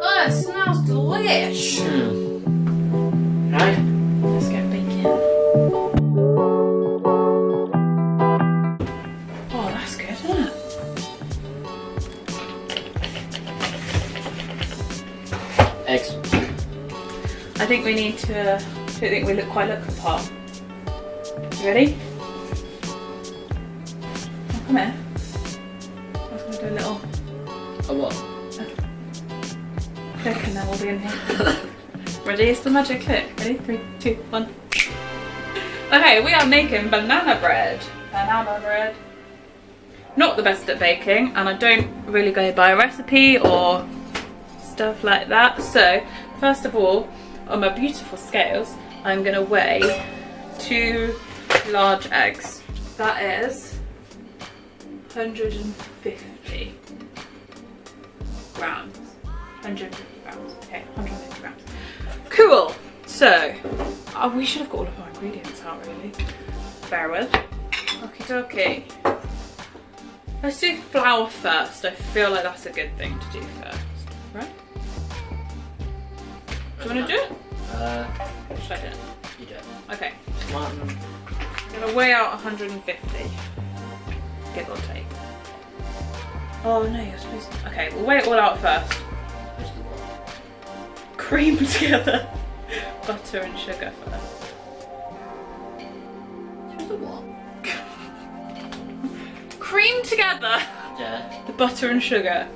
Oh, it smells delish. Right? Let's get bacon. Oh, that's good, isn't it? Eggs. I think we need to. I don't think we look the part. You ready? Oh, come here. I was going to do a little A what? click and then we'll be in here. Ready? It's the magic click. Ready? 3, 2, 1. Okay, we are making banana bread. Banana bread. Not the best at baking, and I don't really go by a recipe or stuff like that. So, first of all, on my beautiful scales, I'm going to weigh 2 large eggs. That is 150 grams. 150 grams. Okay, 150 grams. Cool. So, we should have got all of our ingredients out, really. Bear with. Okie dokie. Let's do flour first. I feel like that's a good thing to do first. Right? Do you want to do it? Should I do it? You do it. Okay. One. I'm going to weigh out 150. Give or take. Oh no, you're supposed to. Okay, we'll weigh it all out first. Supposed to what? Cream together butter and sugar first. Supposed to what? Cream together Yeah. the butter and sugar.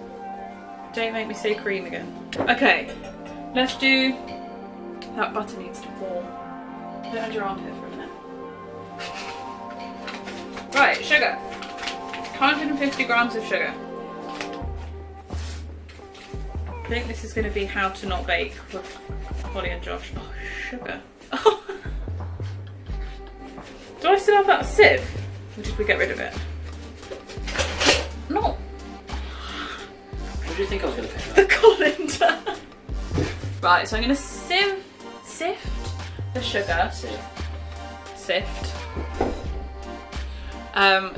Don't make me say cream again. Okay, let's do. That butter needs to warm. Put it under your armpit for a minute. Right, sugar. 150 grams of sugar. I think this is going to be how to not bake with Holly and Josh. Oh, sugar. Oh. Do I still have that sieve? Or did we get rid of it? No. What do you think I was going to pick The up? colander. Right, so I'm going to sift the sugar. Sift.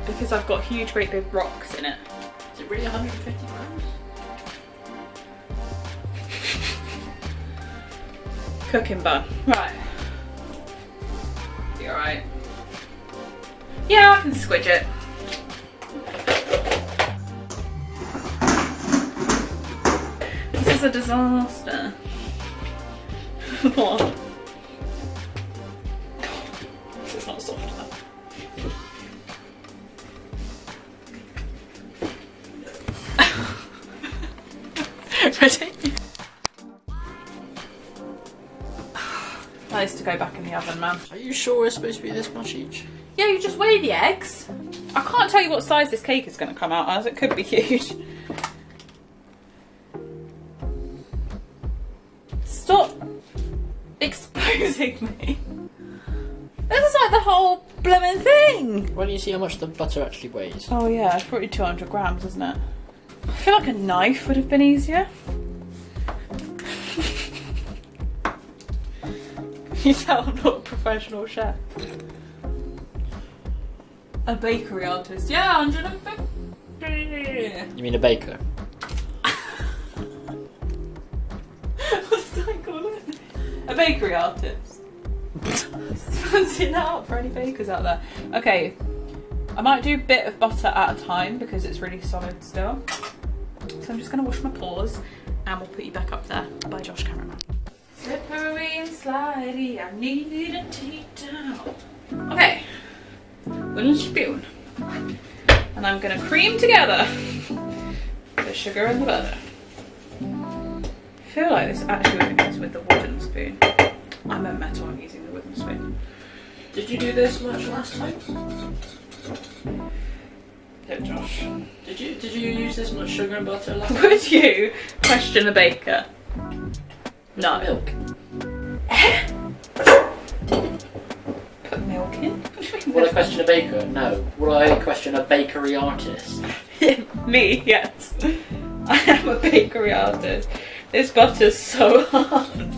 Because I've got huge, great big rocks in it. Is it really 150 grams? Cooking bun. Right. You alright? Yeah, I can squidge it. This is a disaster. What? This is not soft enough. Ready? That is to go back in the oven, man. Are you sure it's supposed to be this much each? Yeah, you just weigh the eggs. I can't tell you what size this cake is going to come out as. It could be huge. Stop exposing me. This is like the whole blooming thing. Why don't you see how much the butter actually weighs? Oh yeah, it's probably 200 grams, isn't it? I feel like a knife would have been easier. You tell I'm not a professional chef. A bakery artist. Yeah, 150. You mean a baker? What did I call it? A bakery artist. Fancy that out for any bakers out there. Okay, I might do a bit of butter at a time because it's really solid still. So I'm just going to wash my paws and we'll put you back up there. Bye, Josh, cameraman. Slippery and slidey, I need a tea towel. Okay, wooden spoon. And I'm going to cream together the sugar and the butter. I feel like this actually would be better with the wooden spoon. I meant metal, I'm using the wooden spoon. Did you do this much last time? Yeah, Josh. Did you use this much sugar and butter last time? Would you question a baker? No. Milk. Put milk in? Would I question a baker? No. Would I question a bakery artist? Me, yes. I am a bakery artist. This butter's so hard.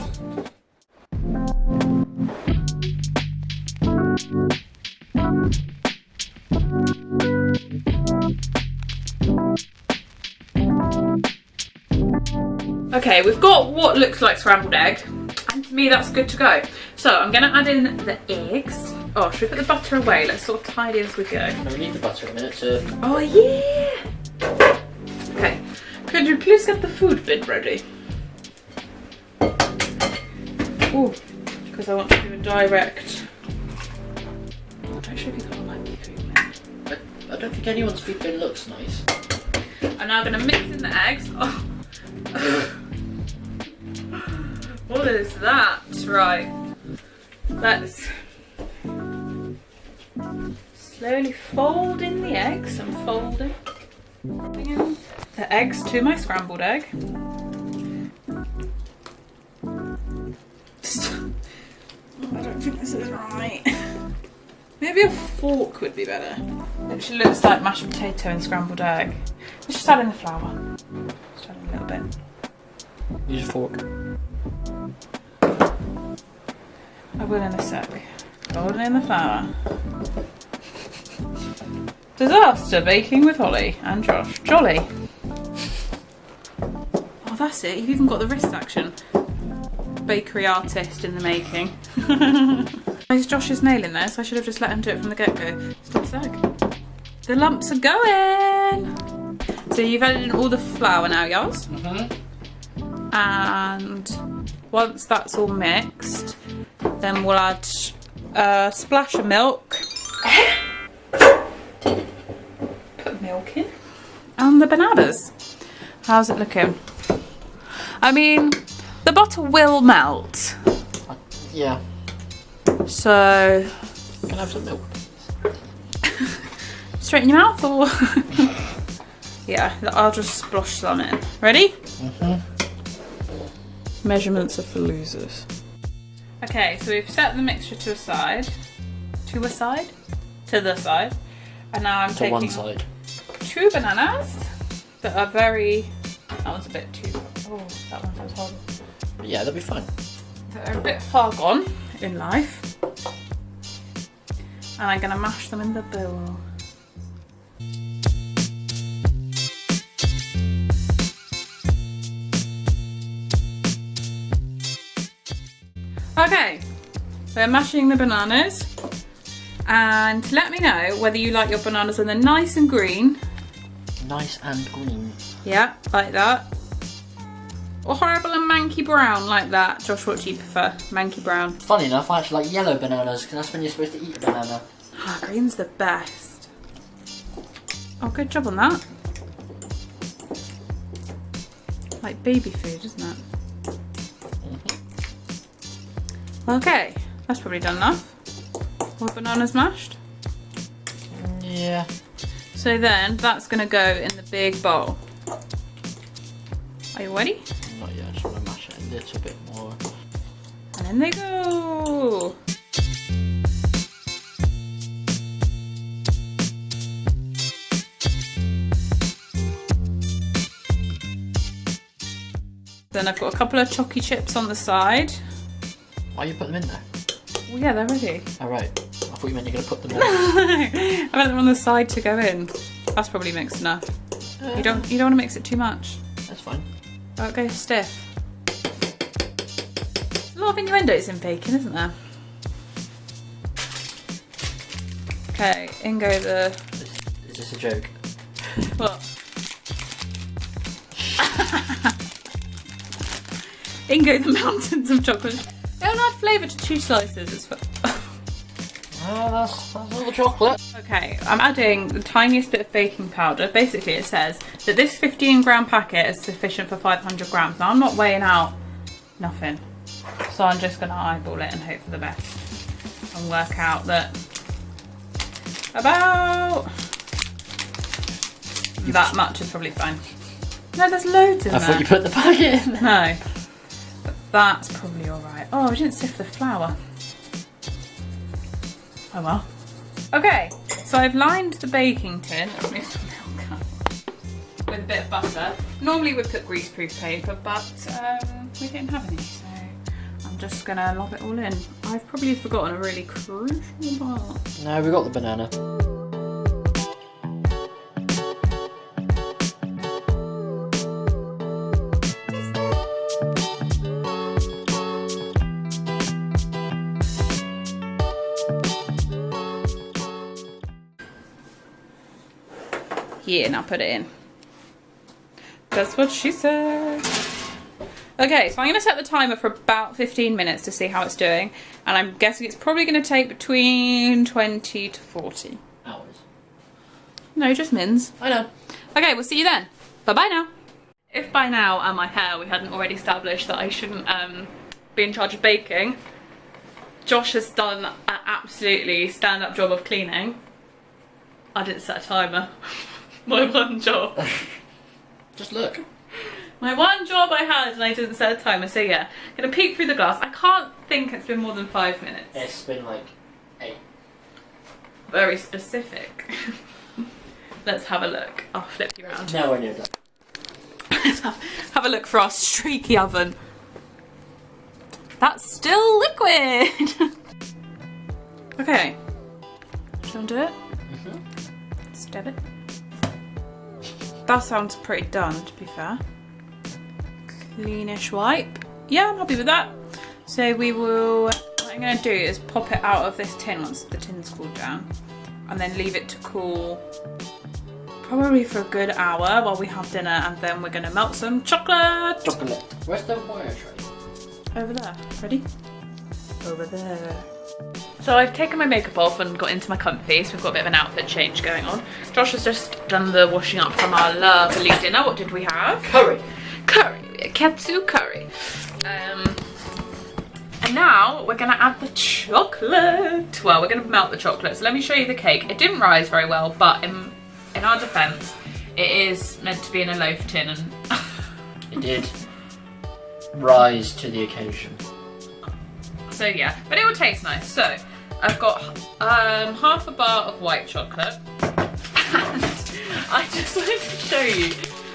Okay, we've got what looks like scrambled egg, and to me that's good to go. So I'm gonna add in the eggs. Oh, should we put the butter away? Let's sort of tidy as we go. No, we need the butter in a minute to... Oh yeah! Okay, could you please get the food bin ready? Ooh, because I want to do a direct... Actually, we can't like the food bin. I don't think anyone's food bin looks nice. I'm now going to mix in the eggs. Oh. What is that? Right. Let's slowly fold in the eggs. I'm folding. Putting in the eggs to my scrambled egg. I don't think this is right. Maybe a fork would be better. It actually looks like mashed potato and scrambled egg. Let's just add in the flour. Just add in a little bit. Use a fork. I will in a sec. Fold in the flour. Disaster baking with Holly and Josh. Jolly. Oh, that's it. You've even got the wrist action. Bakery artist in the making. Josh is nailing this. I should have just let him do it from the get-go. Stop a sec. The lumps are going. So you've added in all the flour now, yours. And once that's all mixed, then we'll add a splash of milk. Put milk in. And the bananas. How's it looking? I mean, the butter will melt. Yeah. So... Can I have some milk? Straight in your mouth or... Yeah, I'll just splosh some in. Ready? Measurements are for losers. Okay, so we've set the mixture to a side. To the side. And now I'm taking one side. 2 bananas that are very... That one's a bit too... Oh, that one was horrible. Yeah, that'll be fine. They're a bit far gone in life. And I'm going to mash them in the bowl. Okay, we're mashing the bananas. And let me know whether you like your bananas when they're nice and green. Nice and green. Yeah, like that. Or horrible and manky brown like that. Josh, what do you prefer? Manky brown. Funny enough, I actually like yellow bananas because that's when you're supposed to eat a banana. Ah, green's the best. Oh, good job on that. Like baby food, isn't it? Okay, that's probably done enough. All the bananas mashed. Yeah. So then that's going to go in the big bowl. Are you ready? Not yet, I just want to mash it a little bit more. And in they go. Then I've got a couple of chalky chips on the side. Why are you putting them in there? Well, yeah, they're ready. Oh, right. I thought you meant you're going to put them in. I meant them on the side to go in. That's probably mixed enough. You don't want to mix it too much. That's fine. Oh, it goes stiff. There's a lot of innuendos in bacon, isn't there? Okay, in go the... Is this a joke? What? In go the mountains of chocolate. Don't add flavour to 2 slices. It's that's all the chocolate. Okay, I'm adding the tiniest bit of baking powder. Basically, it says that this 15-gram packet is sufficient for 500 grams. Now, I'm not weighing out nothing. So I'm just going to eyeball it and hope for the best. And work out that about that much is probably fine. No, there's loads in there. I thought you put the packet in there. No. But that's probably alright. Oh, I didn't sift the flour. Oh well. Okay, so I've lined the baking tin. Let's move some milk up. With a bit of butter. Normally we'd put greaseproof paper, but we didn't have any, so I'm just gonna lob it all in. I've probably forgotten a really crucial part. No, we got the banana. Yeah, now put it in. That's what she said. Okay, so I'm going to set the timer for about 15 minutes to see how it's doing. And I'm guessing it's probably going to take between 20 to 40. Hours. No, just mins. I know. Okay, we'll see you then. Bye-bye now. If by now and my hair we hadn't already established that I shouldn't be in charge of baking, Josh has done an absolutely stand-up job of cleaning. I didn't set a timer. My one job. Just look. My one job I had and I didn't set a timer, so yeah. I'm gonna peek through the glass. I can't think it's been more than 5 minutes. It's been like 8. Very specific. Let's have a look. I'll flip you around. Nowhere near that. Let's have a look for our streaky oven. That's still liquid! Okay. Do you want to do it? Mm-hmm. Stab it. That sounds pretty done, to be fair. Cleanish wipe. Yeah, I'm happy with that. So we will, what I'm going to do is pop it out of this tin once the tin's cooled down. And then leave it to cool probably for a good hour while we have dinner. And then we're going to melt some chocolate. Chocolate. Where's the wire tray? Over there. Ready? Over there. So I've taken my makeup off and got into my comfy, so we've got a bit of an outfit change going on. Josh has just done the washing up from our lovely dinner. What did we have? Curry. Curry. Katsu curry. And now we're going to add the chocolate. Well, we're going to melt the chocolate. So let me show you the cake. It didn't rise very well, but in our defence, it is meant to be in a loaf tin. And It did rise to the occasion. So yeah, but it will taste nice. So I've got half a bar of white chocolate. And I just wanted to show you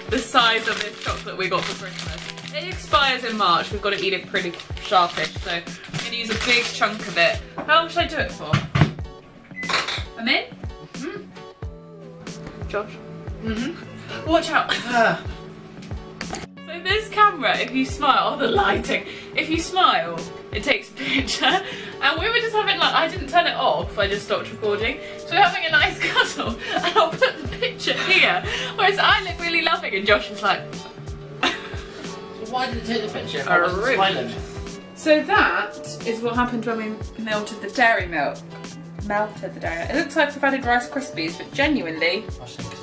the size of this chocolate we got for Christmas. It expires in March. We've got to eat it pretty sharpish. So I'm going to use a big chunk of it. How long should I do it for? A minute? Mm-hmm. Josh? Mm-hmm. Watch out. So this camera, if you smile, the lighting, if you smile, it takes a picture. And we were just having like, I didn't turn it off, I just stopped recording. So we're having a nice cuddle and I'll put the picture here. Whereas I look really loving and Josh is like... So why did it take the picture if I wasn't smiling? So that is what happened when we melted the dairy milk. Melted the dairy milk. It looks like we've added Rice Krispies, but genuinely... I think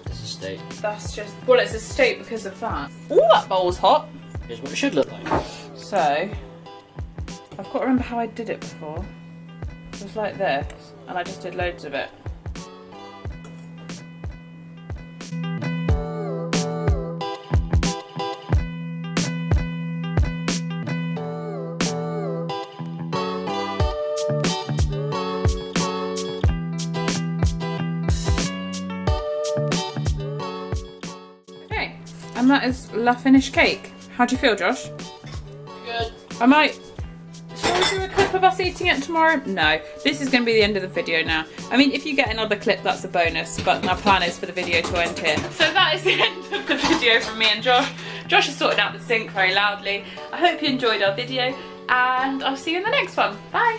it's a steak. That's just... Well, it's a steak because of that. Ooh, that bowl's hot. Here's what it should look like. So, I've got to remember how I did it before. It was like this, and I just did loads of it. Okay, and that is La Finished cake. How do you feel, Josh? Good. I might... Shall we do a clip of us eating it tomorrow? No. This is going to be the end of the video now. I mean, if you get another clip, that's a bonus, but my plan is for the video to end here. So that is the end of the video from me and Josh. Josh has sorted out the sink very loudly. I hope you enjoyed our video, and I'll see you in the next one. Bye!